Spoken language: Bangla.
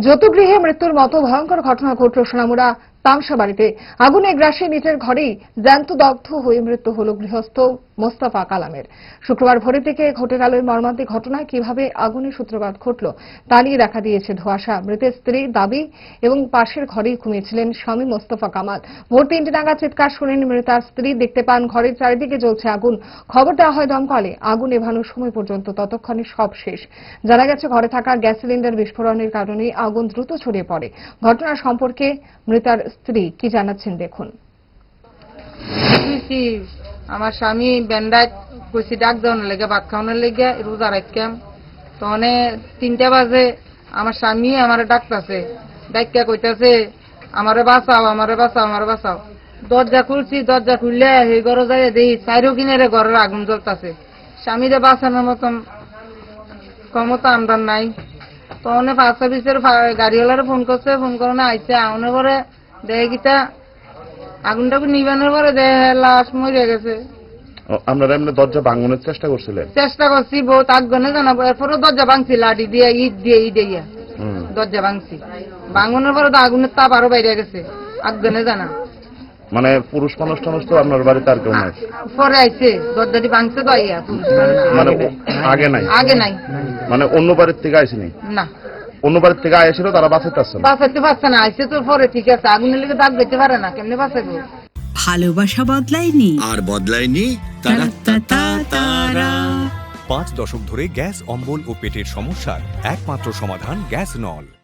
যৌতুগৃহে মৃত্যুর মতো ভয়ঙ্কর ঘটনা ঘটল সোনামুড়া তামসা বাড়িতে। আগুনে গ্রাসে নিজের ঘরেই জ্যান্ত দগ্ধ হয়ে মৃত্যু হল গৃহস্থ মোস্তফা কালামের। শুক্রবার ভোরের দিকে ঘটে গেল এই মর্মান্তিক ঘটনায়। কিভাবে আগুনের সূত্রপাত ঘটল তা নিয়ে দেখা দিয়েছে ধোঁয়াশা। মৃতের স্ত্রীর দাবি এবং পাশের ঘরেই ঘুমিয়েছিলেন স্বামী মোস্তফা কামাল। ভোর 3টে নাগাদ চিৎকার শুনেন মৃতার স্ত্রী। দেখতে পান ঘরের চারিদিকে জ্বলছে আগুন। খবর দেওয়া হয় দমকলে। আগুন নেভানোর সময় পর্যন্ত ততক্ষণে সব শেষ। জানা গেছে ঘরে থাকা গ্যাস সিলিন্ডার বিস্ফোরণের কারণে আগুন দ্রুত ছড়িয়ে পড়ে। ঘটনা সম্পর্কে মৃতার স্ত্রী কি জানাচ্ছেন দেখুন। আমার স্বামী বেন্ডায় কইছি ডাক দেওয়ার লেগে, ভাত খাওয়ানোর লেগে, রোজা রাখতাম। তখন 3টা বাজে আমার স্বামী আমার ডাকতেছে, ডাক্কা কইতাছে আমারে বাঁচাও, আমারে বাঁচাও, আমারে বাঁচাও। দরজা খুলছি, দরজা খুললে সেই ঘরে যাই দেখি চাইরো কিনারে ঘরের আগুন জ্বলতেছে। স্বামীরে বাঁচানোর মতন ক্ষমতা আমরা নাই। তখন ফায়ার সার্ভিসের গাড়িওয়ালারে ফোন করছে, ফোন করে আইসে আউনের পরে দেখে গিতা আগুনটাকে নিবানোর পরে দেখে লাশ মরে গেছে। আপনারা এমনি দরজা ভাঙানোর চেষ্টা করছিলেন? চেষ্টা করছি, বহুত আগুনে জানাবো। এরপরে দরজা ভাঙছি, লাঠি দিয়ে ইট দিয়ে দরজা ভাঙছি। ভাঙানোর পরে তো আগুনের তাপ আরো বাইরে গেছে, আগুনে জানা। মানে পুরুষ মানুষ টানুষ তো আপনার বাড়িতে আর কেউ নাই? পরে আইছে, দরজাটি ভাঙছে তো আইয়া। মানে আগে নাই? আগে নাই। মানে অন্য বাড়ির থেকে আইসিনি? না, অন্য বাড়ির থেকে আইছিল, তারা বাঁচাতে পারছে না? বাঁচাতে পারছে না। আইসে তো পরে ঠিক আছে, আগুনের লেগে দাগ দিতে পারে না, কেমনে বাঁচাবো? ভালোবাসা বদলায়নি, আর বদলায়নি তারা। 5 দশক ধরে গ্যাস অম্বল ও পেটের সমস্যার একমাত্র সমাধান গ্যাস নল।